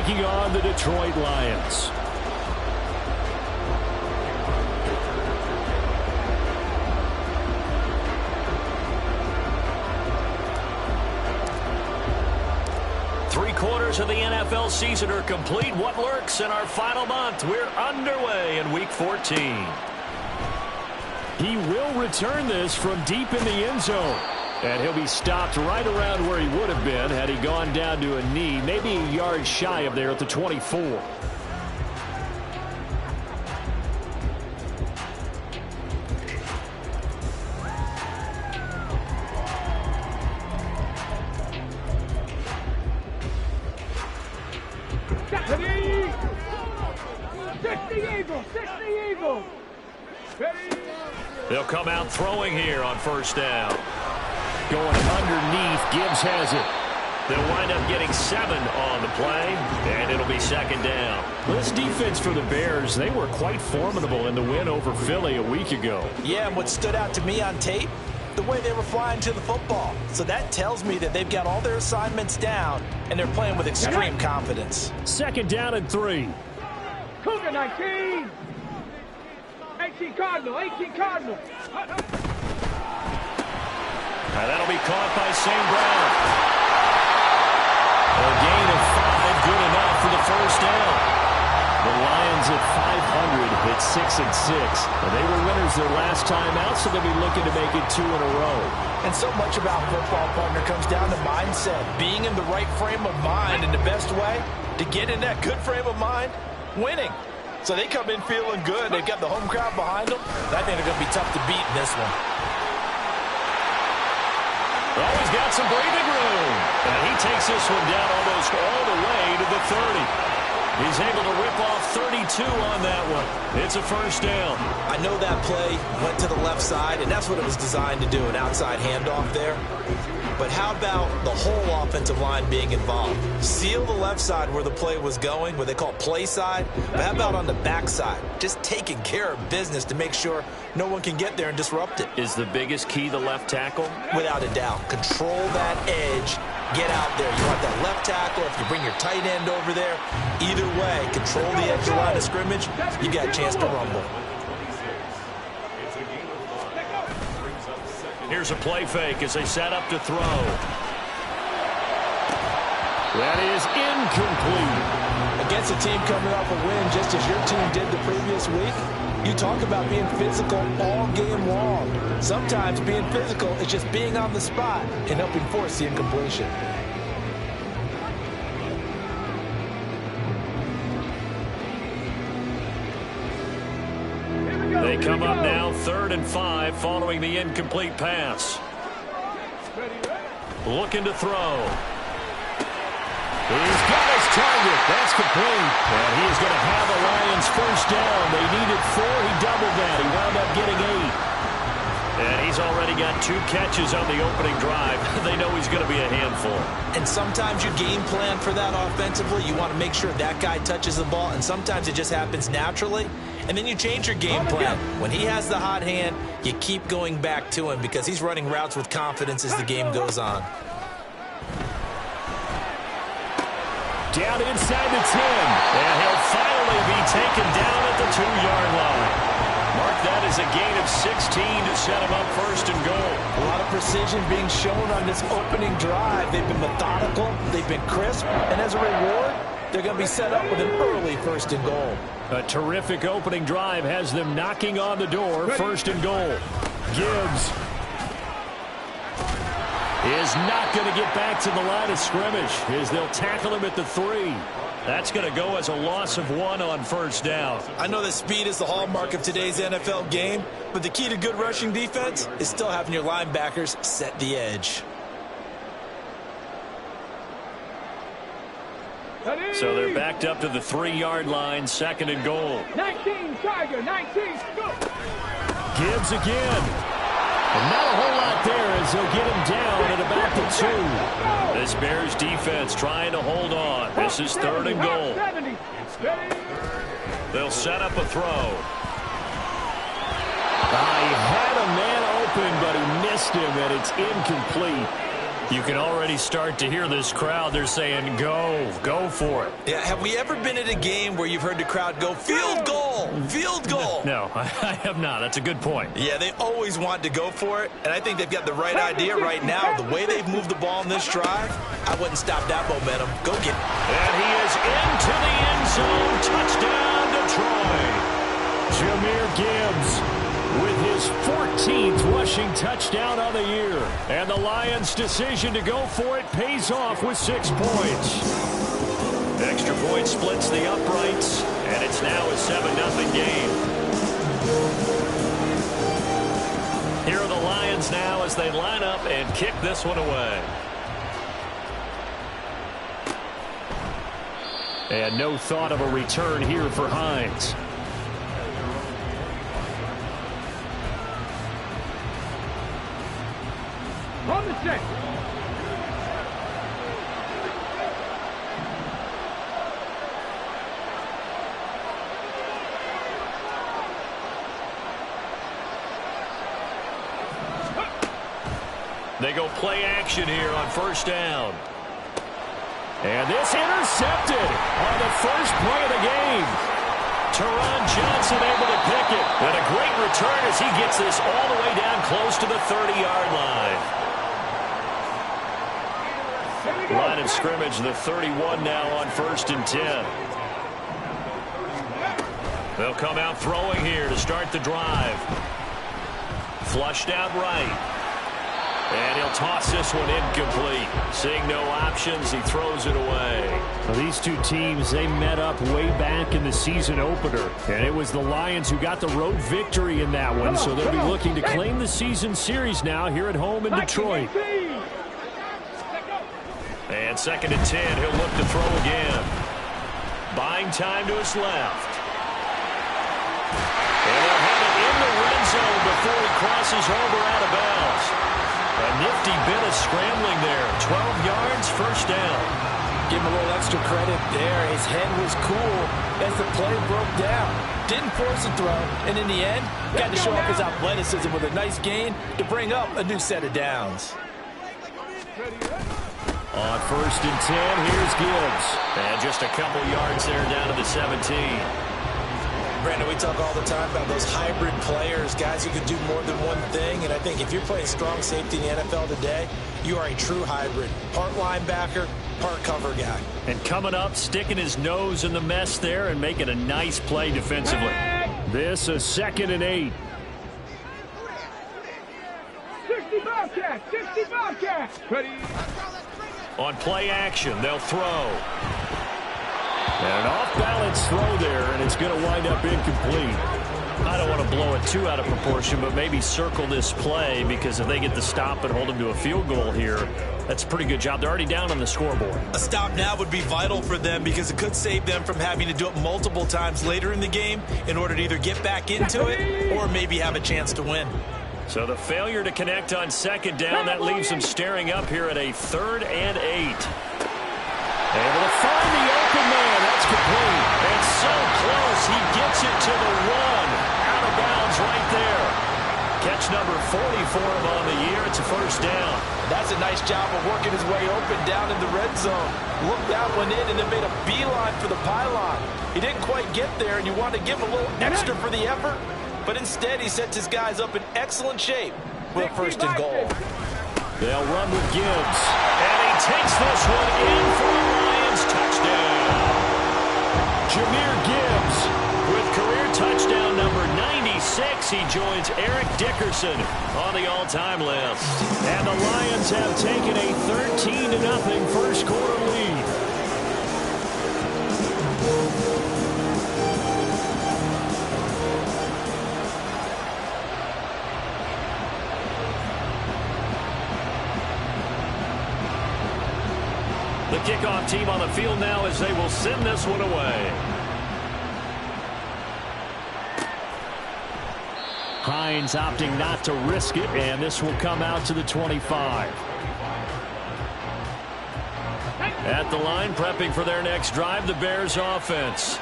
taking on the Detroit Lions. Three-quarters of the NFL season are complete. What lurks in our final month? We're underway in Week 14. He will return this from deep in the end zone. And he'll be stopped right around where he would have been had he gone down to a knee, maybe a yard shy of there at the 24. They'll come out throwing here on first down. Going underneath, Gibbs has it. They'll wind up getting 7 on the play, and it'll be second down. This defense for the Bears, they were quite formidable in the win over Philly a week ago. Yeah, and what stood out to me on tape, the way they were flying to the football. So that tells me that they've got all their assignments down, and they're playing with extreme confidence. Second down and 3. Cougar 19. 18 Cardinal, 18 Cardinal. That'll be caught by St. Brown. A gain of 5, good enough for the first down. The Lions at 500 hit 6-6. They were winners their last time out, so they'll be looking to make it 2 in a row. And so much about football, partner, comes down to mindset. Being in the right frame of mind, and the best way to get in that good frame of mind, winning. So they come in feeling good. They've got the home crowd behind them. I think they're going to be tough to beat in this one. Well, he's got some breathing room. And he takes this one down almost all the way to the 30. He's able to rip off 32 on that one. It's a first down. I know that play went to the left side, and that's what it was designed to do, an outside handoff there. But how about the whole offensive line being involved? Seal the left side where the play was going, what they call play side. But how about on the back side? Just taking care of business to make sure no one can get there and disrupt it. Is the biggest key the left tackle? Without a doubt. Control that edge. Get out there. You want that left tackle. If you bring your tight end over there, either way, control the edge of the line of scrimmage. You got a chance to rumble. Here's a play fake as they set up to throw. That is incomplete. Against a team coming off a win just as your team did the previous week, you talk about being physical all game long. Sometimes being physical is just being on the spot and helping force the incompletion. They come up now 3rd and 5 following the incomplete pass. Looking to throw. He's got his target. That's complete. And he's going to have the Lions first down. They needed 4. He doubled that. He wound up getting 8. And he's already got 2 catches on the opening drive. They know he's going to be a handful. And sometimes you game plan for that offensively. You want to make sure that guy touches the ball. And sometimes it just happens naturally. And then you change your game plan. When he has the hot hand, you keep going back to him because he's running routes with confidence as the game goes on. Down inside the 10. And he'll finally be taken down at the 2-yard line. Mark that as a gain of 16 to set him up 1st and goal. A lot of precision being shown on this opening drive. They've been methodical. They've been crisp. And as a reward, they're going to be set up with an early 1st and goal. A terrific opening drive has them knocking on the door. 1st and goal. Gibbs is not going to get back to the line of scrimmage as they'll tackle him at the 3. That's going to go as a loss of 1 on 1st down. I know that speed is the hallmark of today's NFL game, but the key to good rushing defense is still having your linebackers set the edge. So they're backed up to the 3-yard line, 2nd and goal. 19, Tiger, 19, go! Gibbs again. And not a whole lot there as they'll get him down at about the 2. This Bears defense trying to hold on. This is 3rd and goal. They'll set up a throw. He had a man open, but he missed him, and it's incomplete. You can already start to hear this crowd. They're saying, go for it. Yeah, have we ever been at a game where you've heard the crowd go, field goal, field goal? No, I have not. That's a good point. Yeah, they always want to go for it, and I think they've got the right idea right now. The way they've moved the ball in this drive, I wouldn't stop that momentum. Go get it. And he is into the end zone. Touchdown, Detroit. Jahmyr Gibbs with his 14th rushing touchdown of the year. And the Lions' decision to go for it pays off with 6 points. Extra point splits the uprights, and it's now a 7-0 game. Here are the Lions now as they line up and kick this one away. And no thought of a return here for Hines. On the set. They go play action here on first down. And this intercepted on the first play of the game. Teron Johnson able to pick it. And a great return as he gets this all the way down close to the 30-yard line. Line of scrimmage, the 31 now on 1st and 10. They'll come out throwing here to start the drive. Flushed out right. And he'll toss this one incomplete. Seeing no options, he throws it away. Well, these two teams, they met up way back in the season opener. And it was the Lions who got the road victory in that one. So they'll be looking to claim the season series now here at home in Detroit. And 2nd and 10, he'll look to throw again. Buying time to his left. And they'll have it in the red zone before he crosses over out of bounds. A nifty bit of scrambling there. 12 yards, first down. Give him a little extra credit there. His head was cool as the play broke down. Didn't force a throw, and in the end, got to show off his athleticism with a nice gain to bring up a new set of downs. On 1st and 10, here's Gibbs. And just a couple yards there down to the 17. Brandon, we talk all the time about those hybrid players, guys who can do more than one thing. And I think if you're playing strong safety in the NFL today, you are a true hybrid. Part linebacker, part cover guy. And coming up, sticking his nose in the mess there and making a nice play defensively. This a 2nd and 8. 60 Bobcats, 60 Bobcats. Ready. On play action, they'll throw. And an off-balance throw there, and it's going to wind up incomplete. I don't want to blow it too out of proportion, but maybe circle this play, because if they get the stop and hold them to a field goal here, that's a pretty good job. They're already down on the scoreboard. A stop now would be vital for them because it could save them from having to do it multiple times later in the game in order to either get back into it or maybe have a chance to win. So the failure to connect on 2nd down, that leaves them staring up here at a 3rd and 8. Able to find the open man. That's complete. And so close. He gets it to the 1. Out of bounds right there. Catch number 40 for him on the year. It's a first down. That's a nice job of working his way open down in the red zone. Looked that one in and then made a beeline for the pylon. He didn't quite get there, and you want to give him a little extra for the effort. But instead, he sets his guys up in excellent shape with a 1st and goal. They'll run with Gibbs. And he takes this one in for a Lions touchdown. Jahmyr Gibbs with career touchdown number 96. He joins Eric Dickerson on the all-time list. And the Lions have taken a 13-0 first quarter lead. The kickoff team on the field now as they will send this one away. Hines opting not to risk it, and this will come out to the 25. At the line, prepping for their next drive, the Bears offense.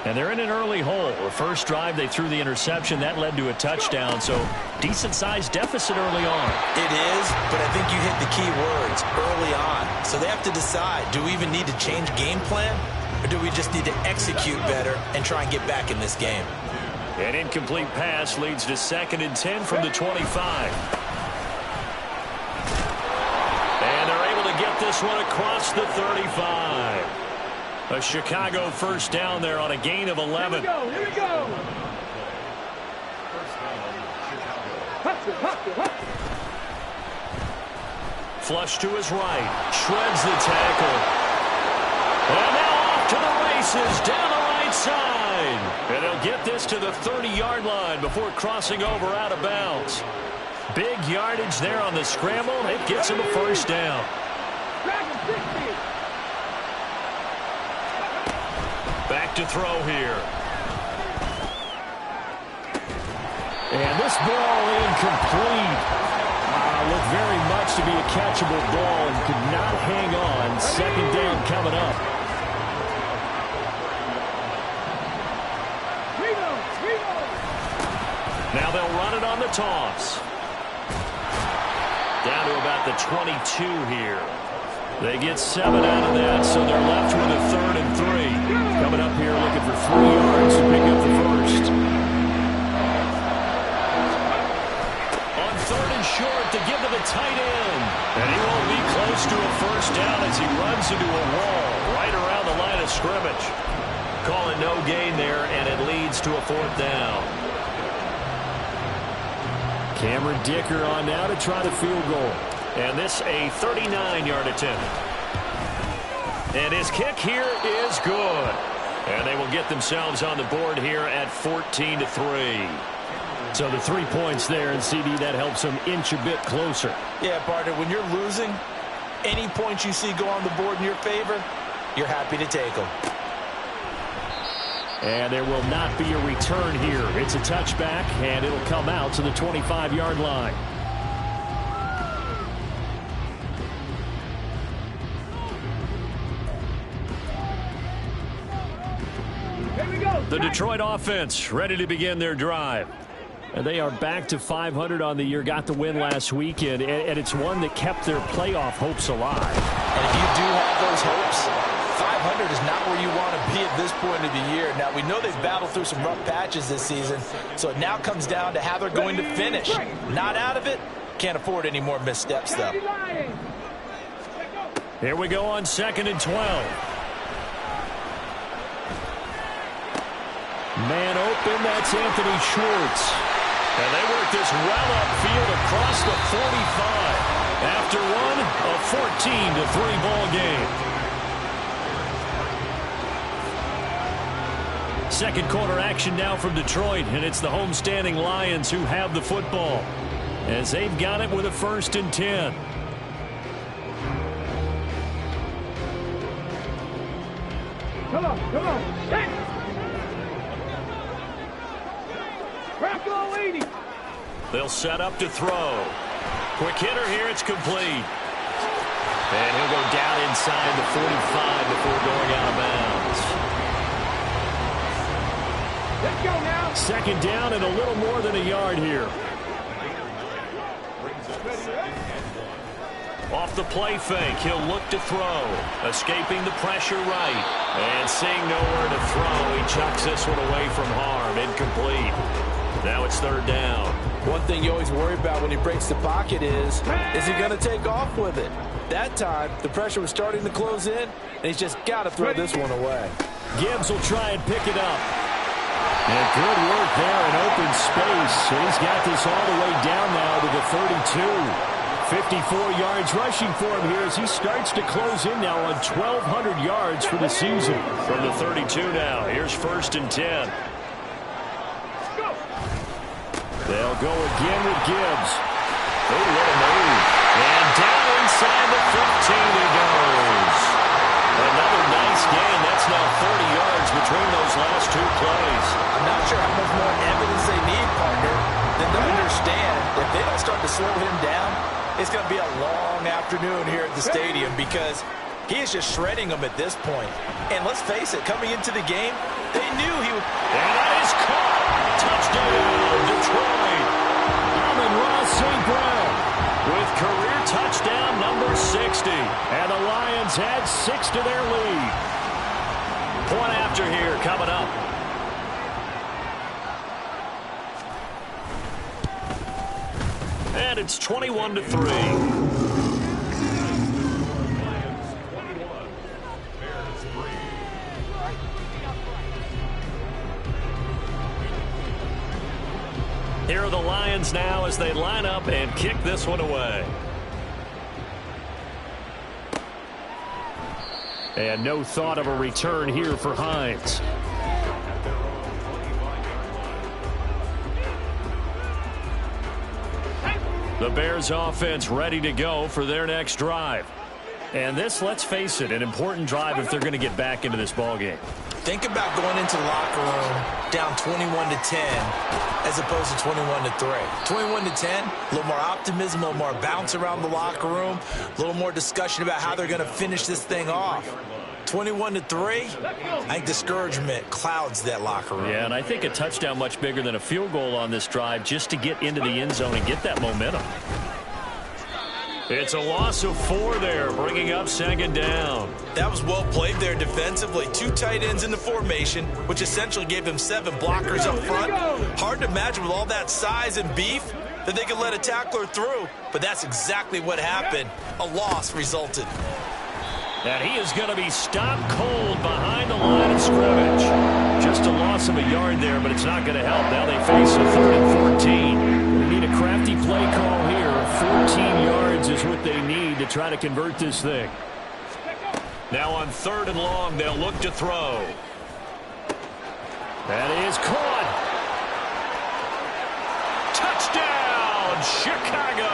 And they're in an early hole. The first drive, they threw the interception. That led to a touchdown. So decent-sized deficit early on. It is, but I think you hit the key words, early on. So they have to decide, do we even need to change game plan? Or do we just need to execute better and try and get back in this game? An incomplete pass leads to 2nd and 10 from the 25. And they're able to get this one across the 35. A Chicago first down there on a gain of 11. Here we go. Flush to his right. Shreds the tackle. And now off to the races down the right side. And they'll get this to the 30-yard line before crossing over out of bounds. Big yardage there on the scramble. It gets him a first down. Back to throw here. And this ball incomplete. Looked very much to be a catchable ball and could not hang on. 2nd down coming up. Now they'll run it on the toss. Down to about the 22 here. They get 7 out of that, so they're left with a 3rd and 3. Coming up here looking for 3 yards to pick up the first. On 3rd and short to give to the tight end. And he won't be close to a first down as he runs into a wall right around the line of scrimmage. Calling no gain there, and it leads to a 4th down. Cameron Dicker on now to try the field goal. And this a 39-yard attempt. And his kick here is good. And they will get themselves on the board here at 14-3. So the 3 points there, and CD, that helps them inch a bit closer. Yeah, partner, when you're losing, any points you see go on the board in your favor, you're happy to take them. And there will not be a return here. It's a touchback, and it'll come out to the 25-yard line. The Detroit offense ready to begin their drive. And they are back to 500 on the year, got the win last weekend, and it's one that kept their playoff hopes alive. And if you do have those hopes, 500 is not where you want to be at this point of the year. Now, we know they've battled through some rough patches this season, so it now comes down to how they're going to finish. Not out of it. Can't afford any more missteps, though. Here we go on 2nd and 12. Man open, that's Anthony Schwartz. And they work this well upfield across the 45. After one, a 14-3 ball game. Second quarter action now from Detroit, and it's the homestanding Lions who have the football as they've got it with a 1st and 10. Come on. Hey! They'll set up to throw. Quick hitter here, it's complete. And he'll go down inside the 45 before going out of bounds. Let's go now. 2nd down and a little more than a yard here. Off the play fake, he'll look to throw. Escaping the pressure right. And seeing nowhere to throw, he chucks this one away from harm. Incomplete. Now it's 3rd down. One thing you always worry about when he breaks the pocket is he going to take off with it? That time, the pressure was starting to close in, and he's just got to throw this one away. Gibbs will try and pick it up. And good work there in open space. He's got this all the way down now to the 32. 54 yards rushing for him here as he starts to close in now on 1,200 yards for the season. From the 32 now, here's 1st and 10. They'll go again with Gibbs. Oh, what a move. And down inside the 15 he goes. Another nice gain. That's now 30 yards between those last 2 plays. I'm not sure how much more evidence they need, partner, than to understand if they don't start to slow him down, it's going to be a long afternoon here at the stadium because He is just shredding them at this point. And let's face it, coming into the game, they knew he would. And that is caught. Touchdown, Detroit. Amon-Ra St. Brown with career touchdown number 60. And the Lions add 6 to their lead. Point after here coming up. And it's 21-3. Here are the Lions now as they line up and kick this one away. And no thought of a return here for Hines. The Bears offense ready to go for their next drive. And this, let's face it, an important drive if they're going to get back into this ballgame. Think about going into the locker room down 21-10 as opposed to 21-3. 21-10, a little more optimism, a little more bounce around the locker room, a little more discussion about how they're going to finish this thing off. 21-3, I think discouragement clouds that locker room. Yeah, and I think a touchdown much bigger than a field goal on this drive just to get into the end zone and get that momentum. It's a loss of 4 there, bringing up second down. That was well played there defensively. 2 tight ends in the formation, which essentially gave them 7 blockers up front. Hard to imagine with all that size and beef that they could let a tackler through, but that's exactly what happened. A loss resulted. And he is going to be stopped cold behind the line of scrimmage. Just a loss of a yard there, but it's not going to help. Now they face a 3rd and 14. They need a crafty play call here. 14 yards is what they need to try to convert this thing. Now on 3rd and long, they'll look to throw. That is caught. Touchdown, Chicago.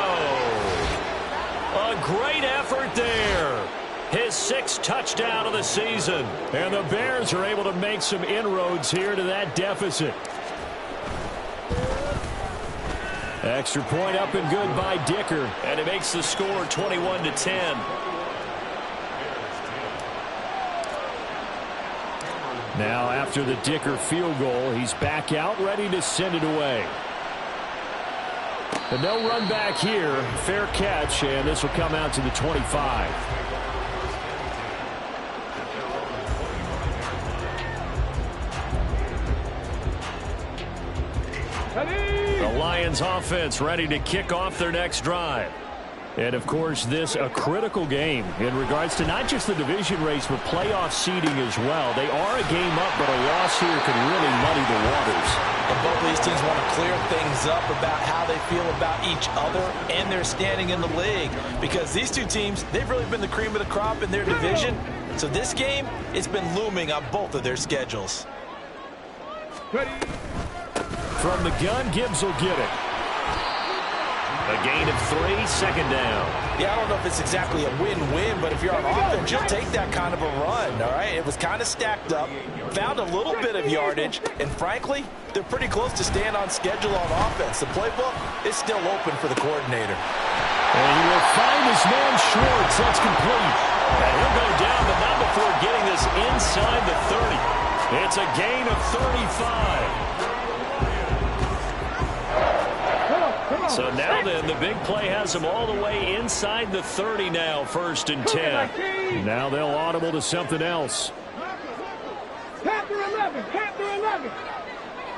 A great effort there. His 6th touchdown of the season. And the Bears are able to make some inroads here to that deficit. Extra point up and good by Dicker. And it makes the score 21-10. Now after the Dicker field goal, he's back out ready to send it away. But no run back here. Fair catch, and this will come out to the 25. The Lions offense ready to kick off their next drive. And, of course, this a critical game in regards to not just the division race, but playoff seeding as well. They are a game up, but a loss here could really muddy the waters. And both of these teams want to clear things up about how they feel about each other and their standing in the league. Because these two teams, they've really been the cream of the crop in their division. So this game, it's been looming on both of their schedules. From the gun, Gibbs will get it. A gain of 3, 2nd down. Yeah, I don't know if it's exactly a win-win, but if you're on offense, you'll take that kind of a run, all right? It was kind of stacked up, found a little bit of yardage, and frankly, they're pretty close to staying on schedule on offense. The playbook is still open for the coordinator. And he will find his man Schwartz. That's complete. And he'll go down, but not before getting this inside the 30. It's a gain of 35. So now then, the big play has them all the way inside the 30 now, 1st and 10. Now they'll audible to something else. Panther 11, Panther 11.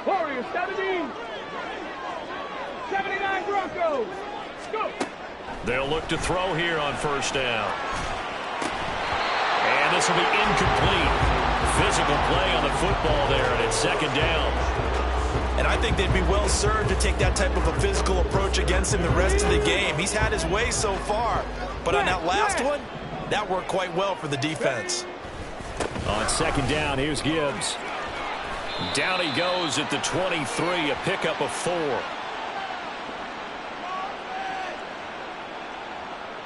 Warriors 17. 79 Broncos. Go. They'll look to throw here on 1st down. And this will be incomplete. Physical play on the football there, and it's 2nd down. And I think they'd be well served to take that type of a physical approach against him the rest of the game. He's had his way so far. But on that last one, that worked quite well for the defense. On 2nd down, here's Gibbs. Down he goes at the 23, a pickup of 4.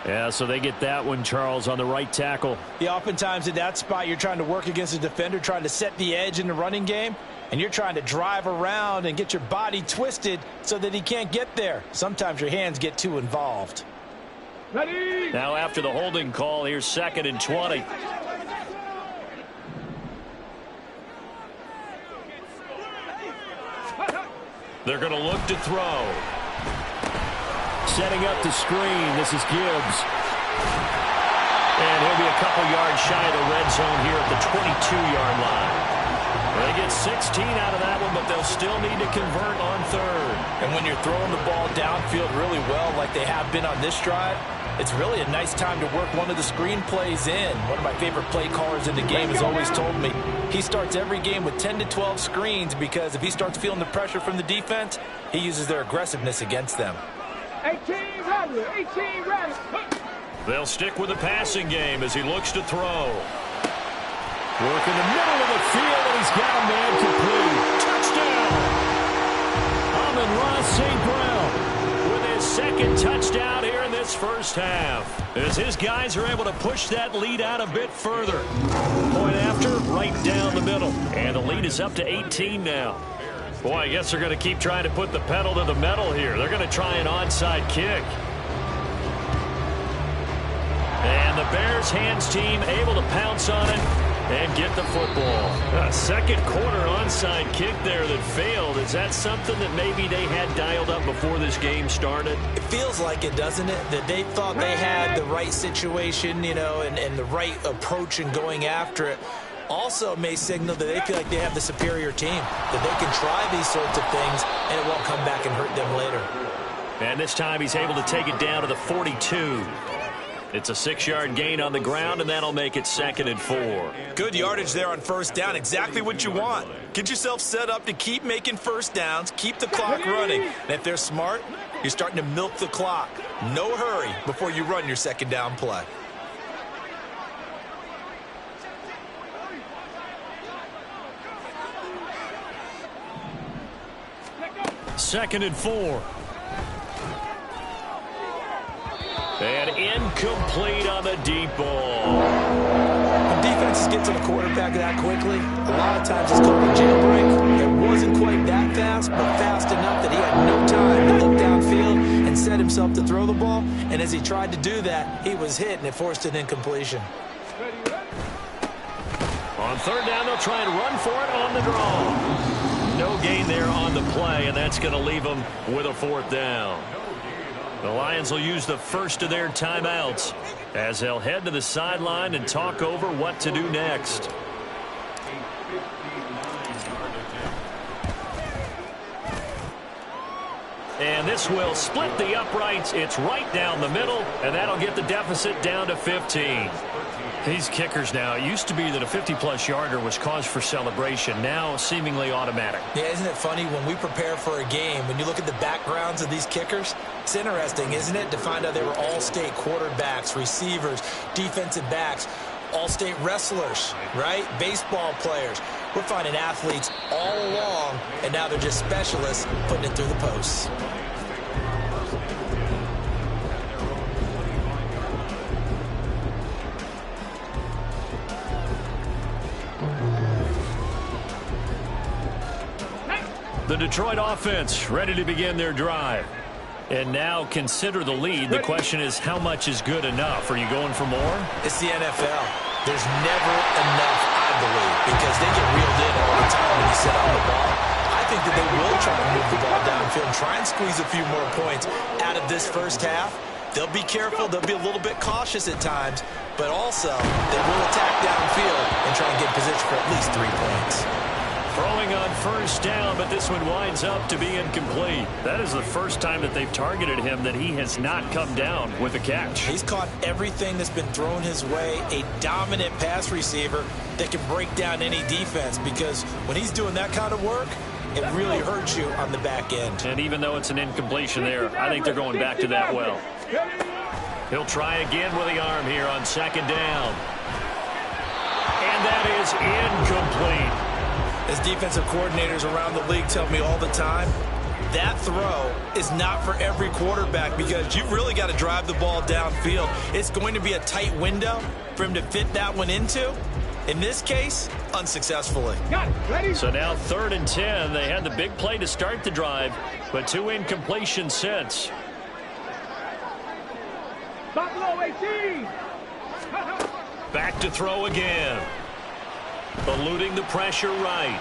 Yeah, so they get that one, Charles, on the right tackle. Yeah, oftentimes in that spot, you're trying to work against a defender, trying to set the edge in the running game. And you're trying to drive around and get your body twisted so that he can't get there. Sometimes your hands get too involved. Ready. Now after the holding call, here's 2nd and 20. They're going to look to throw. Setting up the screen. This is Gibbs. And he'll be a couple yards shy of the red zone here at the 22-yard line. They get 16 out of that one, but they'll still need to convert on 3rd. And when you're throwing the ball downfield really well like they have been on this drive, it's really a nice time to work one of the screen plays in. One of my favorite play callers in the game has always told me he starts every game with 10 to 12 screens because if he starts feeling the pressure from the defense, he uses their aggressiveness against them. 18 ready. 18 ready. They'll stick with the passing game as he looks to throw. Work in the middle of the field, and he's got a man complete. Touchdown! Amon-Ra St. Brown with his 2nd touchdown here in this first half. As his guys are able to push that lead out a bit further. Point after, right down the middle. And the lead is up to 18 now. Boy, I guess they're going to keep trying to put the pedal to the metal here. They're going to try an onside kick. And the Bears hands team able to pounce on it and get the football. A 2nd quarter onside kick there that failed. Is that something that maybe they had dialed up before this game started? It feels like it, doesn't it? That they thought they had the right situation, you know, and the right approach in going after it. Also may signal that they feel like they have the superior team, that they can try these sorts of things and it won't come back and hurt them later. And this time he's able to take it down to the 42. It's a 6-yard gain on the ground, and that'll make it 2nd and 4. Good yardage there on 1st down. Exactly what you want. Get yourself set up to keep making 1st downs, keep the clock running. And if they're smart, you're starting to milk the clock. No hurry before you run your 2nd down play. Second and 4. And incomplete on the deep ball. When defenses get to the quarterback that quickly, a lot of times it's called a jailbreak. It wasn't quite that fast, but fast enough that he had no time to look downfield and set himself to throw the ball. And as he tried to do that, he was hit, and it forced an incompletion. On 3rd down, they'll try and run for it on the draw. No gain there on the play, and that's going to leave them with a 4th down. The Lions will use the first of their timeouts as they'll head to the sideline and talk over what to do next. And this will split the uprights. It's right down the middle, and that'll get the deficit down to 15. These kickers now, it used to be that a 50-plus yarder was cause for celebration. Now seemingly automatic. Yeah, isn't it funny when we prepare for a game, when you look at the backgrounds of these kickers, it's interesting, isn't it, to find out they were all-state quarterbacks, receivers, defensive backs, all-state wrestlers, right? Baseball players. We're finding athletes all along, and now they're just specialists putting it through the posts. The Detroit offense ready to begin their drive. And now consider the lead. The question is, how much is good enough? Are you going for more? It's the NFL. There's never enough, I believe, because they get reeled in all the time when you set on the ball. I think that they will try to move the ball downfield and try and squeeze a few more points out of this first half. They'll be careful. They'll be a little bit cautious at times, but also they will attack downfield and try and get position for at least 3 points. Throwing on 1st down, but this one winds up to be incomplete. That is the first time that they've targeted him that he has not come down with a catch. He's caught everything that's been thrown his way, a dominant pass receiver that can break down any defense, because when he's doing that kind of work, it really hurts you on the back end. And even though it's an incompletion there, I think they're going back to that well. He'll try again with the arm here on 2nd down. And that is incomplete. As defensive coordinators around the league tell me all the time, that throw is not for every quarterback because you've really got to drive the ball downfield. It's going to be a tight window for him to fit that one into. In this case, unsuccessfully. So now 3rd and 10. They had the big play to start the drive, but 2 incompletions since. Buffalo 18. Back to throw again. Eluding the pressure right.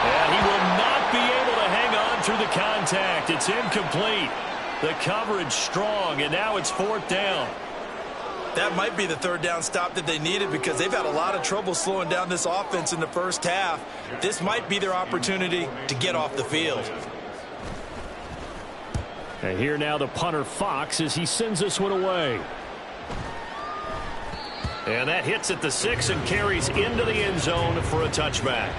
And he will not be able to hang on through the contact. It's incomplete. The coverage strong, and now it's 4th down. That might be the 3rd down stop that they needed because they've had a lot of trouble slowing down this offense in the first half. This might be their opportunity to get off the field. And here now the punter Fox as he sends this one away. And that hits at the 6 and carries into the end zone for a touchback.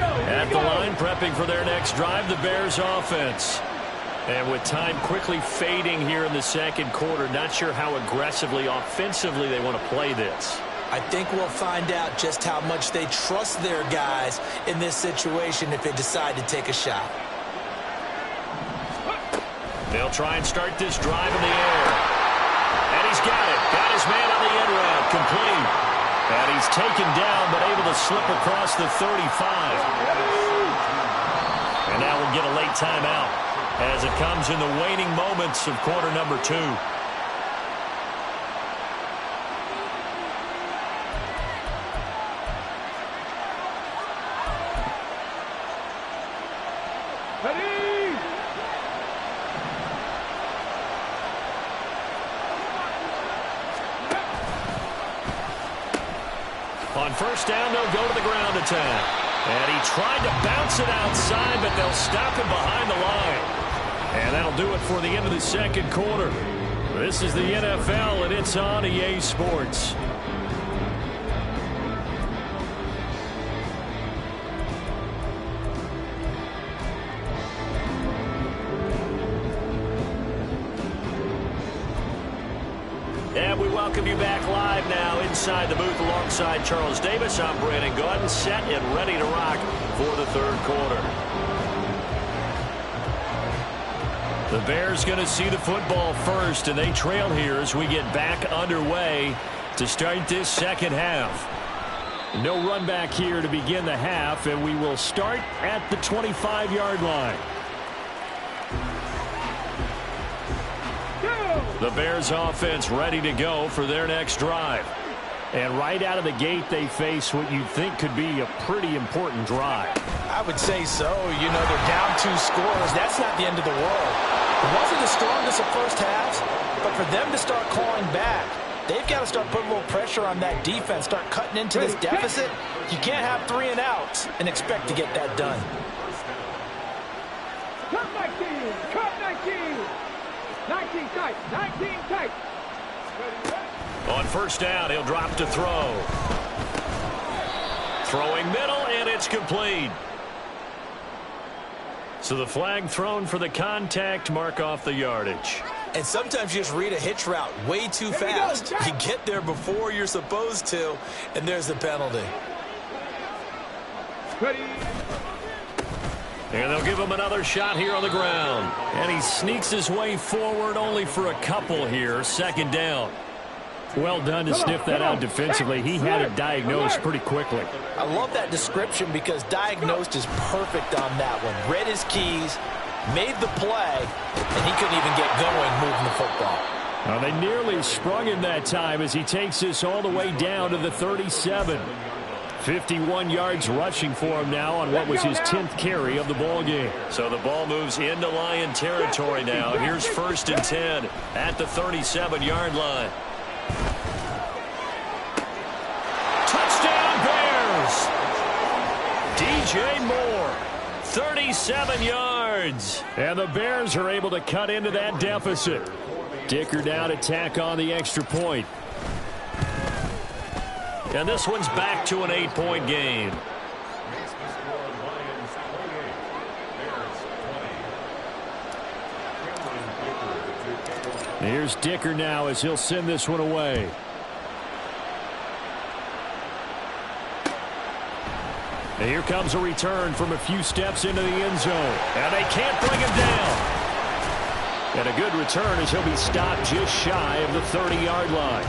At the line, prepping for their next drive, the Bears offense. And with time quickly fading here in the 2nd quarter, not sure how aggressively, offensively they want to play this. I think we'll find out just how much they trust their guys in this situation if they decide to take a shot. They'll try and start this drive in the air. And he's got it. Got his man on the end route. Complete. And he's taken down but able to slip across the 35. And now we'll get a late timeout as it comes in the waning moments of quarter number 2. On 1st down, they'll go to the ground attack. And he tried to bounce it outside, but they'll stop him behind the line. And that'll do it for the end of the 2nd quarter. This is the NFL, and it's on EA Sports. And we welcome you back live now inside the booth alongside Charles Davis. I'm Brandon Gaudin, set and ready to rock for the 3rd quarter. The Bears going to see the football first, and they trail here as we get back underway to start this 2nd half. No run back here to begin the half, and we will start at the 25-yard line. The Bears offense ready to go for their next drive. And right out of the gate, they face what you'd think could be a pretty important drive. I would say so. You know, they're down 2 scores. That's not the end of the world. It wasn't the strongest of first halves, but for them to start clawing back, they've got to start putting a little pressure on that defense, start cutting into this deficit. You can't have 3 and outs and expect to get that done. Cut 19! Cut 19! 19 tight! 19 tight! On 1st down, he'll drop to throw. Throwing middle, and it's complete. So the flag thrown for the contact, mark off the yardage. And sometimes you just read a hitch route way too fast. You get there before you're supposed to, and there's the penalty. Ready? And they'll give him another shot here on the ground. And he sneaks his way forward only for a couple here. 2nd down. Well done to sniff that out defensively. He had it diagnosed pretty quickly. I love that description because diagnosed is perfect on that one. Read his keys, made the play, and he couldn't even get going moving the football. Well, they nearly sprung him that time as he takes this all the way down to the 37. 51 yards rushing for him now on what was his 10th carry of the ball game. So the ball moves into Lion territory now. Here's 1st and 10 at the 37-yard line. Touchdown Bears! DJ Moore, 37 yards. And the Bears are able to cut into that deficit. Dicker down to tack on the extra point. And this one's back to an 8-point game. Here's Dicker now as he'll send this one away. And here comes a return from a few steps into the end zone. And they can't bring him down. And a good return as he'll be stopped just shy of the 30-yard line.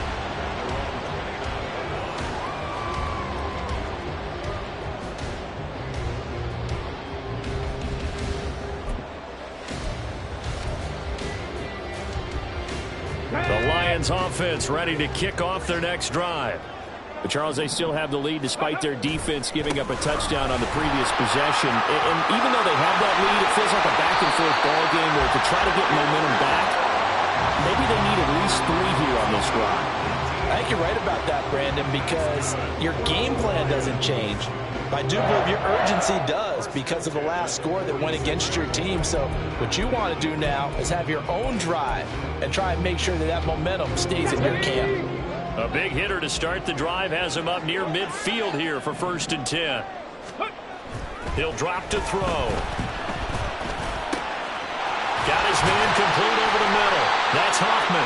The Lions offense ready to kick off their next drive. But Charles, they still have the lead despite their defense giving up a touchdown on the previous possession. And even though they have that lead, it feels like a back-and-forth ball game where to try to get momentum back, maybe they need at least 3 here on this drive. I think you're right about that, Brandon, because your game plan doesn't change. I do believe your urgency does because of the last score that went against your team. So what you want to do now is have your own drive and try and make sure that that momentum stays in your camp. A big hitter to start the drive has him up near midfield here for 1st and 10. He'll drop to throw. Got his man complete over the middle. That's Hoffman.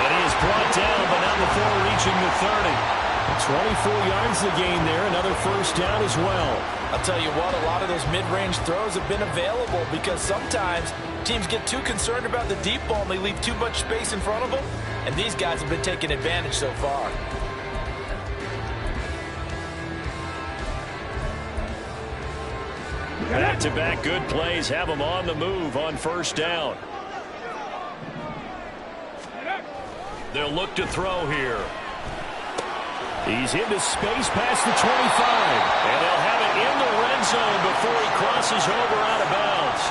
And he is brought down, but not before reaching the 30. 24 yards to gain there. Another 1st down as well. I'll tell you what, a lot of those mid-range throws have been available because sometimes teams get too concerned about the deep ball and they leave too much space in front of them. And these guys have been taking advantage so far. Back-to-back good plays have them on the move on 1st down. They'll look to throw here. He's into space past the 25. And they'll have it in the red zone before he crosses over out of bounds.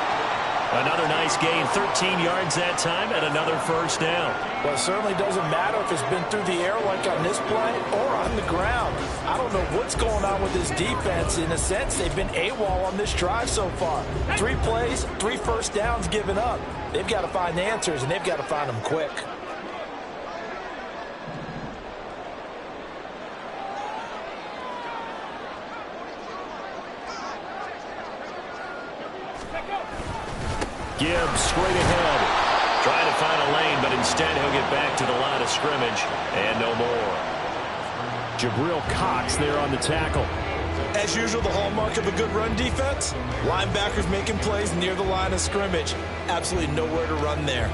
Another nice gain, 13 yards that time, and another 1st down. Well, it certainly doesn't matter if it's been through the air like on this play or on the ground. I don't know what's going on with this defense. In a sense, they've been AWOL on this drive so far. 3 plays, 3 1st downs given up. They've got to find the answers, and they've got to find them quick. Gibbs straight ahead. Trying to find a lane, but instead he'll get back to the line of scrimmage. And no more. Jabril Cox there on the tackle. As usual, the hallmark of a good run defense. Linebackers making plays near the line of scrimmage. Absolutely nowhere to run there.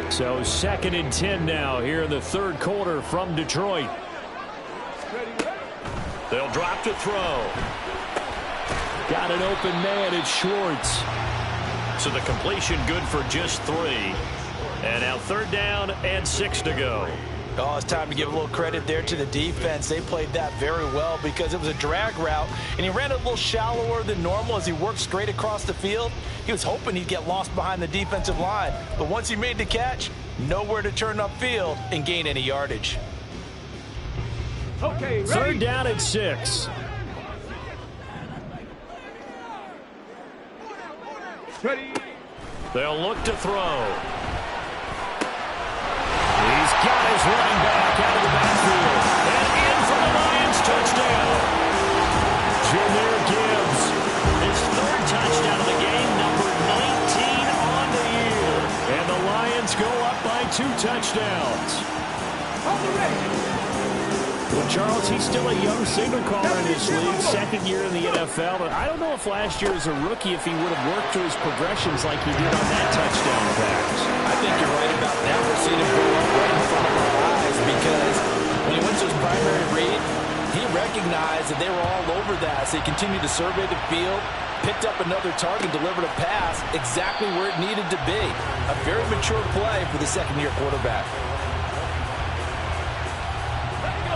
So 2nd and 10 now here in the 3rd quarter from Detroit. They'll drop to throw. Got an open man. It's Schwartz. So the completion good for just 3. And now 3rd down and 6 to go. Oh, it's time to give a little credit there to the defense. They played that very well because it was a drag route, and he ran a little shallower than normal as he worked straight across the field. He was hoping he'd get lost behind the defensive line, but once he made the catch, nowhere to turn upfield and gain any yardage. Okay, 3rd down and 6. Ready. They'll look to throw. He's got his running back out of the backfield. And in for the Lions touchdown. Jahmyr Gibbs. His 3rd touchdown of the game, number 19 on the year. And the Lions go up by 2 touchdowns. On the ready. Well, Charles, he's still a young signal caller in this league, 2nd year in the NFL. But I don't know if last year as a rookie, if he would have worked through his progressions like he did on that touchdown pass. I think you're right about that. We're seeing him go up right in front of our eyes because when he went to his primary read, he recognized that they were all over that. So he continued to survey the field, picked up another target, delivered a pass exactly where it needed to be. A very mature play for the 2nd-year quarterback.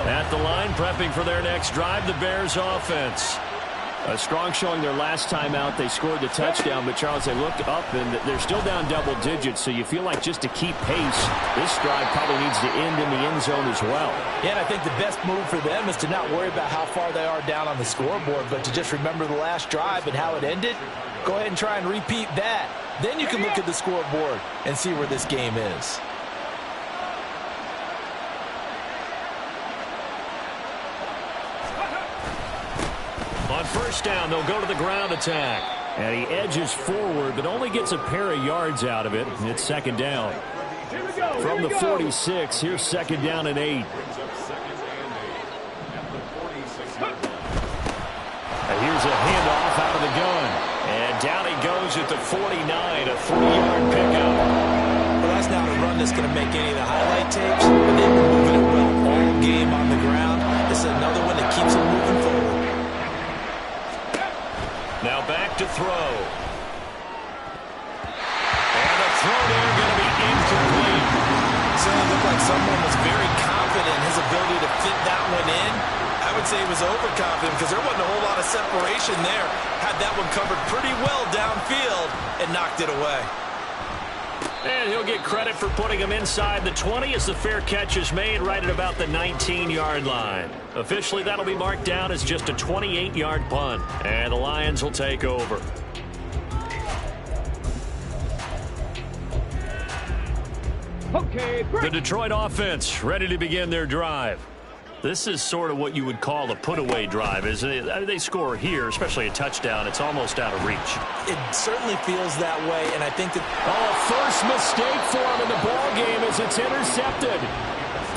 At the line, prepping for their next drive, the Bears offense. A strong showing their last time out. They scored the touchdown, but Charles, they looked up, and they're still down double digits, so you feel like just to keep pace, this drive probably needs to end in the end zone as well. Yeah, and I think the best move for them is to not worry about how far they are down on the scoreboard, but to just remember the last drive and how it ended. Go ahead and try and repeat that. Then you can look at the scoreboard and see where this game is. On 1st down, they'll go to the ground attack. And he edges forward, but only gets a pair of yards out of it. And it's 2nd down. From the 46, here's 2nd down and 8. And here's a handoff out of the gun. And down he goes at the 49, a 3-yard pickup. Well, that's not a run that's going to make any of the highlight tapes, but they've been moving it well all game on the ground. This is another one that keeps them moving forward. Now back to throw. And the throw there going to be incomplete. Certainly looked like someone was very confident in his ability to fit that one in. I would say he was overconfident because there wasn't a whole lot of separation there. Had that one covered pretty well downfield and knocked it away. And he'll get credit for putting him inside the 20 as the fair catch is made right at about the 19-yard line. Officially, that'll be marked down as just a 28-yard punt. And the Lions will take over. Okay, The Detroit offense ready to begin their drive. This is sort of what you would call a put-away drive, isn't it? I mean, they score here, especially a touchdown. It's almost out of reach. It certainly feels that way, and I think that... Oh, first mistake for him in the ball game as it's intercepted.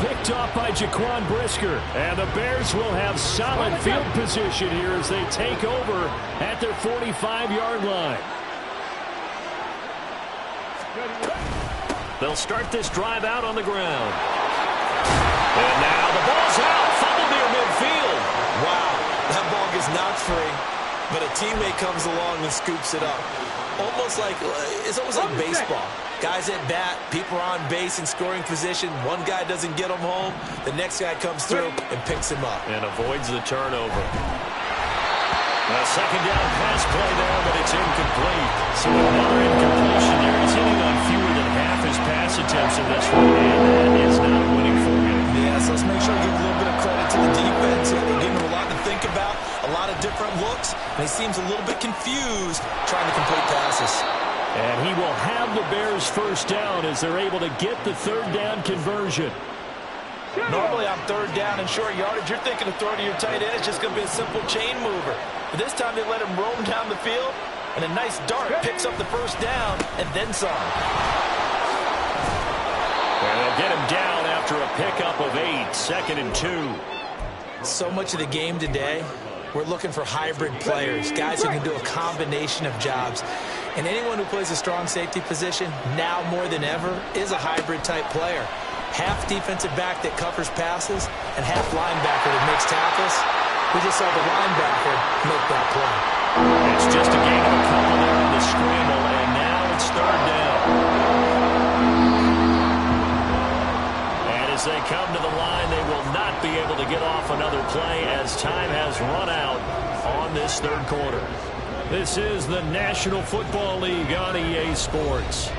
Picked off by Jaquan Brisker. And the Bears will have solid field position here as they take over at their 45-yard line. They'll start this drive out on the ground. And now the ball's out. Fumble near midfield. Wow, that ball gets knocked free, but a teammate comes along and scoops it up. It's almost like baseball. Guys at bat, people are on base in scoring position. One guy doesn't get him home. The next guy comes through and picks him up. And avoids the turnover. A second down pass play there, but it's incomplete. So another incompletion there. He's hitting on fewer than half his pass attempts in this one, and that is not a winning formula. Yeah, so let's make sure we give a little bit of credit to the defense. They're giving him a lot to think about, a lot of different looks, and he seems a little bit confused trying to complete passes. And he will have the Bears first down as they're able to get the third down conversion. Normally on third down and short yardage, you're thinking to throw to your tight end. It's just going to be a simple chain mover. But this time they let him roam down the field, and a nice dart picks up the first down and then some. And they'll get him down after a pickup of 8, 2nd and 2. So much of the game today, we're looking for hybrid players, guys who can do a combination of jobs. And anyone who plays a strong safety position, now more than ever, is a hybrid type player. Half defensive back that covers passes and half linebacker that makes tackles. We just saw the linebacker make that play. It's just a gain of a couple there on the scramble, and now it's third down. And as they come to the line, they will not be able to get off another play as time has run out on this third quarter. This is the National Football League on EA Sports.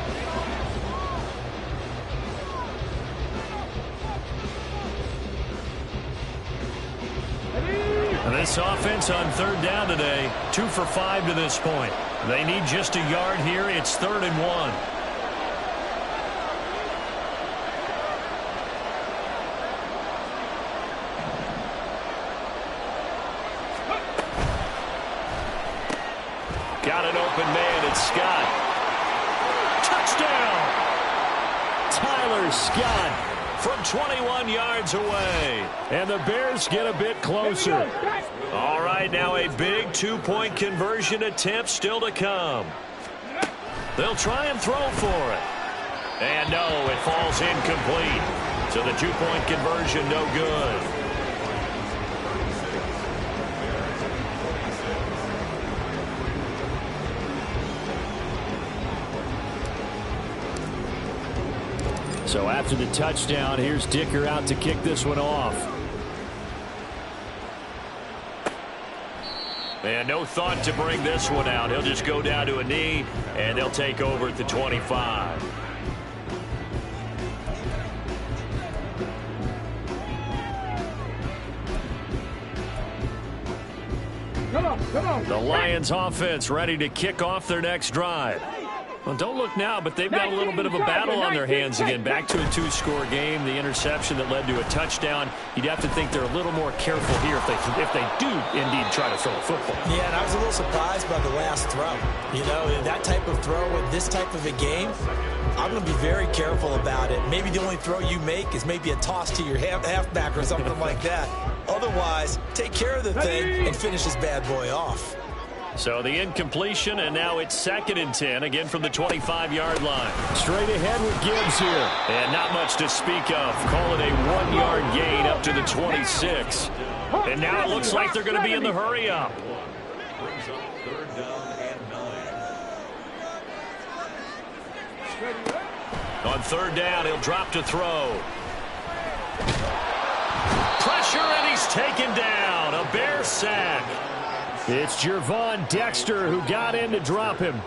This offense on third down today, 2 for 5 to this point. They need just a yard here. It's 3rd and 1. Got an open man. It's Scott. Touchdown! Tyler Scott from 21 yards away. And the Bears get a bit closer. All right, now a big 2-point conversion attempt still to come. They'll try and throw for it. And no, it falls incomplete. So the 2-point conversion no good. So after the touchdown, here's Dicker out to kick this one off. And no thought to bring this one out. He'll just go down to a knee, and they'll take over at the 25. The Lions offense ready to kick off their next drive. Well, don't look now, but they've got a little bit of a battle on their hands again. Back to a 2-score game, the interception that led to a touchdown. You'd have to think they're a little more careful here if they do indeed try to throw a football. Yeah, and I was a little surprised by the last throw. You know, that type of throw with this type of a game, I'm going to be very careful about it. Maybe the only throw you make is maybe a toss to your halfback or something like that. Otherwise, take care of the thing and finish this bad boy off. So the incompletion, and now it's 2nd and 10, again from the 25-yard line. Straight ahead with Gibbs here. And not much to speak of. Call it a 1-yard gain up to the 26. And now it looks like they're going to be in the hurry-up. On third down, he'll drop to throw. Pressure, and he's taken down. A Bear sack. It's Gervon Dexter who got in to drop him.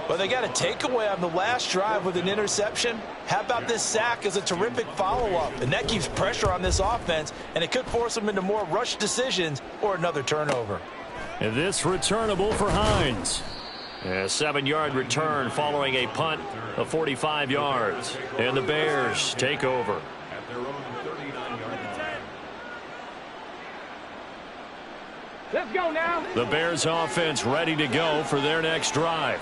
Well, they got a takeaway on the last drive with an interception. How about this sack as a terrific follow-up? And that keeps pressure on this offense, and it could force them into more rush decisions or another turnover. And this returnable for Hines. A 7-yard return following a punt of 45 yards. And the Bears take over. Let's go now. The Bears offense ready to go for their next drive.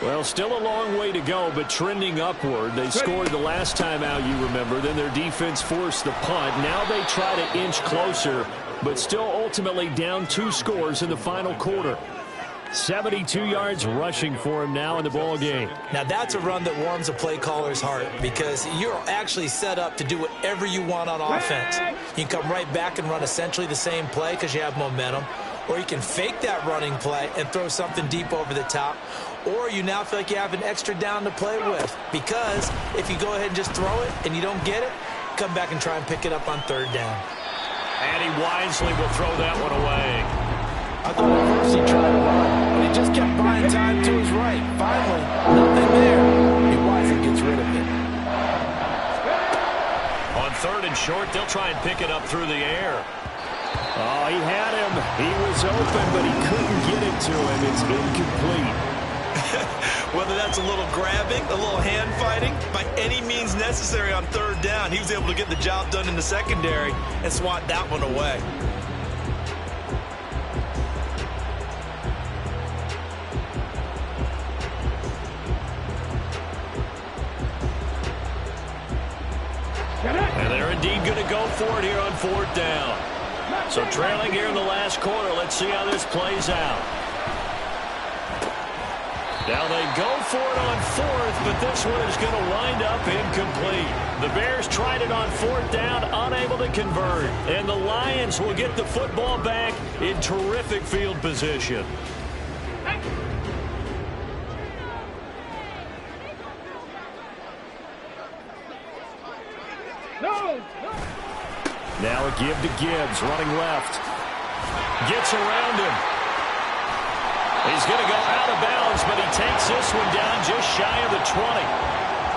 Well, still a long way to go, but trending upward. They scored the last time out, you remember. Then their defense forced the punt. Now they try to inch closer, but still ultimately down 2 scores in the final quarter. 72 yards rushing for him now in the ball game. Now that's a run that warms a play caller's heart because you're actually set up to do whatever you want on offense. You can come right back and run essentially the same play because you have momentum, or you can fake that running play and throw something deep over the top, or you now feel like you have an extra down to play with because if you go ahead and just throw it and you don't get it, come back and try and pick it up on third down. And he wisely will throw that one away. I thought at first he tried to run, but he just kept buying time to his right. Finally, nothing there. He wisely gets rid of it. On third and short, they'll try and pick it up through the air. Oh, he had him. He was open, but he couldn't get it to him. It's incomplete. Whether that's a little grabbing, a little hand fighting, by any means necessary on third down, he was able to get the job done in the secondary and swat that one away. And they're indeed going to go for it here on fourth down. So trailing here in the last quarter. Let's see how this plays out. Now they go for it on fourth, but this one is going to wind up incomplete. The Bears tried it on fourth down, unable to convert. And the Lions will get the football back in terrific field position. Now a give to Gibbs, running left. Gets around him. He's going to go out of bounds, but he takes this one down just shy of the 20.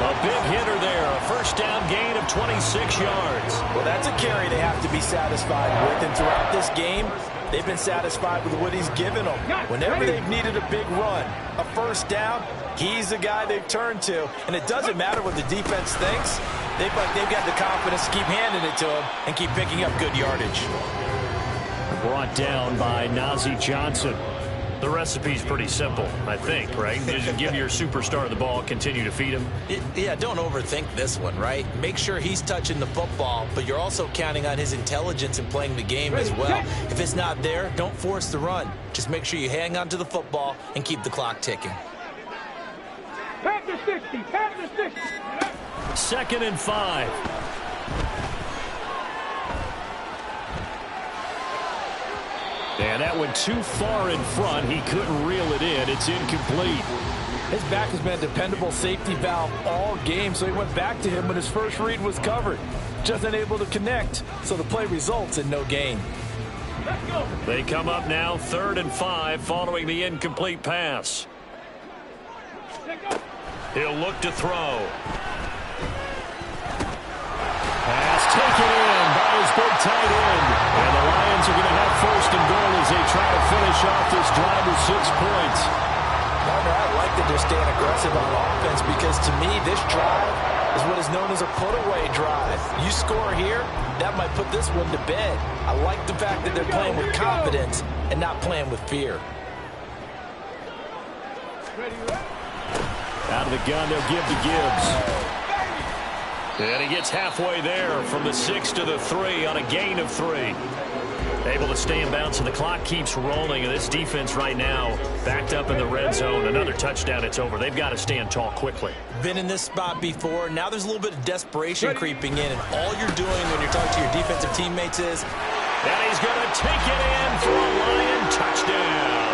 A big hitter there, a first down gain of 26 yards. Well, that's a carry they have to be satisfied with, and throughout this game, they've been satisfied with what he's given them. Whenever they've needed a big run, a first down, he's the guy they've turned to. And it doesn't matter what the defense thinks. They've got the confidence to keep handing it to him and keep picking up good yardage. Brought down by Najee Johnson. The recipe's pretty simple, I think, right? Just give your superstar the ball, continue to feed him. Yeah, don't overthink this one, right? Make sure he's touching the football, but you're also counting on his intelligence in playing the game as well. If it's not there, don't force the run. Just make sure you hang on to the football and keep the clock ticking. Pass to 60, pass to 60. 2nd and 5. And that went too far in front. He couldn't reel it in. It's incomplete. His back has been a dependable safety valve all game, so he went back to him when his first read was covered. Just unable to connect, so the play results in no gain. They come up now 3rd and 5 following the incomplete pass. He'll look to throw. Pass taken in by his big tight end. And the Lions are going to have 1st and goal as they try to finish off this drive with 6 points. Partner, I like that they're staying aggressive on offense because to me this drive is what is known as a put-away drive. You score here, that might put this one to bed. I like the fact that they're playing with confidence and not playing with fear. Out of the gun, they'll give to Gibbs. And he gets halfway there from the 6 to the 3 on a gain of 3. Able to stay in bounds, and the clock keeps rolling. And this defense right now backed up in the red zone. Another touchdown, it's over. They've got to stand tall quickly. Been in this spot before. Now there's a little bit of desperation creeping in. And all you're doing when you're talking to your defensive teammates is... And he's going to take it in for a Lion touchdown.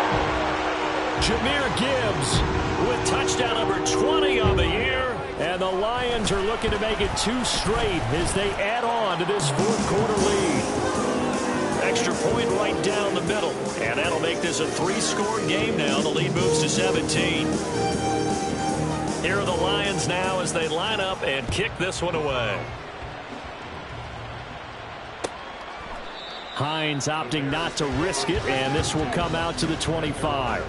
Jahmyr Gibbs with touchdown number 20 on the year. And the Lions are looking to make it 2 straight as they add on to this fourth-quarter lead. Extra point right down the middle. And that'll make this a 3-score game now. The lead moves to 17. Here are the Lions now as they line up and kick this one away. Hines opting not to risk it, and this will come out to the 25.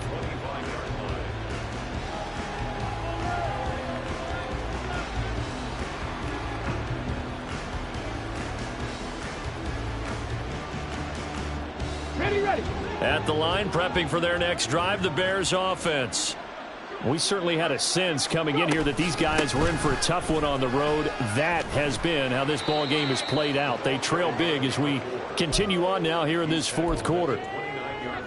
Ready. At the line, prepping for their next drive, the Bears offense. We certainly had a sense coming in here that these guys were in for a tough one on the road. That has been how this ball game has played out. They trail big as we continue on now here in this fourth quarter.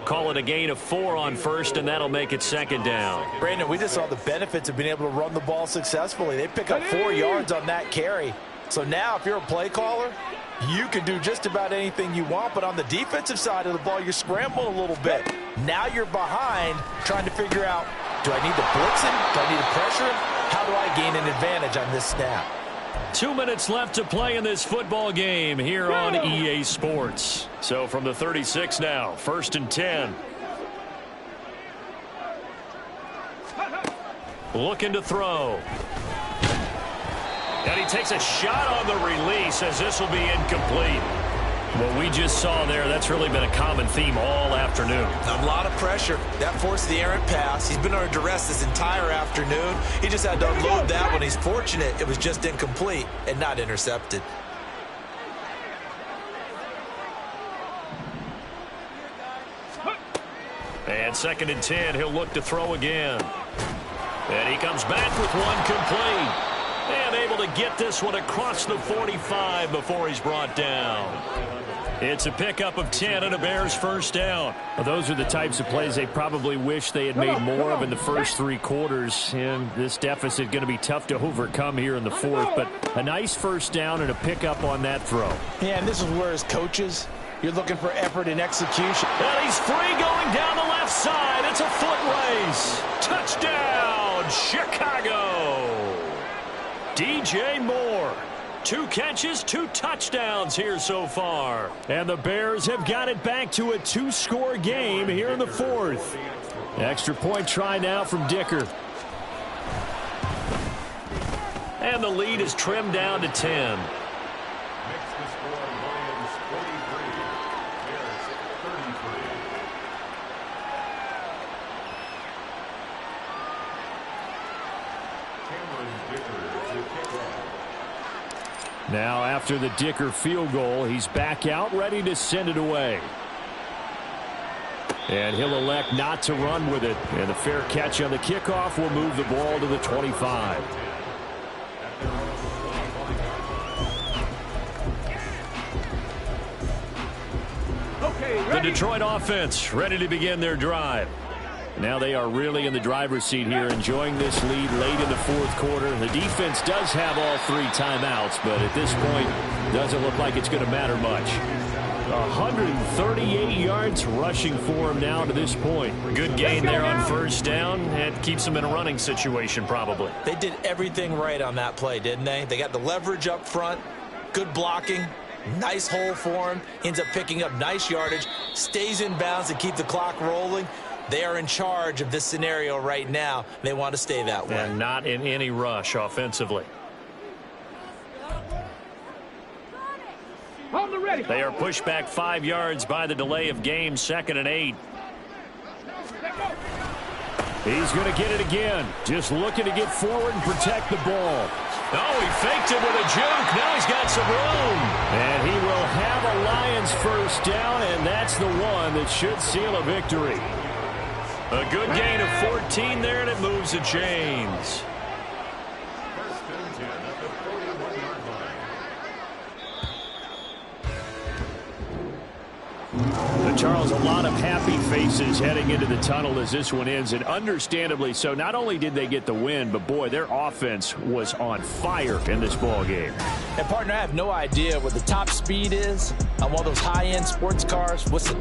Call it a gain of 4 on first, and that'll make it 2nd down. Brandon, we just saw the benefits of being able to run the ball successfully. They pick up 4 yards on that carry. So now if you're a play caller, you can do just about anything you want, but on the defensive side of the ball, you're scrambling a little bit. Now you're behind trying to figure out, do I need to blitz him? Do I need to pressure him? How do I gain an advantage on this snap? 2 minutes left to play in this football game here on EA Sports. So from the 36 now, 1st and 10. Looking to throw. And he takes a shot on the release as this will be incomplete. What we just saw there, that's really been a common theme all afternoon. A lot of pressure. That forced the errant pass. He's been under duress this entire afternoon. He just had to unload that one. He's fortunate it was just incomplete and not intercepted. And 2nd and 10, he'll look to throw again. And he comes back with one complete. And able to get this one across the 45 before he's brought down. It's a pickup of 10 and a Bears first down. Well, those are the types of plays they probably wish they had made more of in the first 3 quarters. And this deficit going to be tough to overcome here in the 4th. But a nice first down and a pickup on that throw. Yeah, and this is where as coaches, you're looking for effort and execution. And he's free going down the left side. It's a foot race. Touchdown, Chicago. DJ Moore. 2 catches, 2 touchdowns here so far. And the Bears have got it back to a 2-score game here in the 4th. Extra point try now from Dicker. And the lead is trimmed down to 10. Now after the Dicker field goal, he's back out ready to send it away. And he'll elect not to run with it. And the fair catch on the kickoff will move the ball to the 25. The Detroit offense ready to begin their drive. Now they are really in the driver's seat here, enjoying this lead late in the 4th quarter. The defense does have all 3 timeouts, but at this point, doesn't look like it's going to matter much. 138 yards rushing for him now to this point. Good gain there on first down, and keeps him in a running situation probably. They did everything right on that play, didn't they? They got the leverage up front, good blocking, nice hole for him. He ends up picking up nice yardage, stays in bounds to keep the clock rolling. They are in charge of this scenario right now. They want to stay that way. And not in any rush offensively. They are pushed back 5 yards by the delay of game, 2nd and 8. He's going to get it again. Just looking to get forward and protect the ball. Oh, he faked it with a juke. Now he's got some room. And he will have a Lions first down, and that's the one that should seal a victory. A good gain of 14 there, and it moves the chains. But Charles, a lot of happy faces heading into the tunnel as this one ends, and understandably so. Not only did they get the win, but boy, their offense was on fire in this ball game. And partner, I have no idea what the top speed is on one of those high-end sports cars. What's the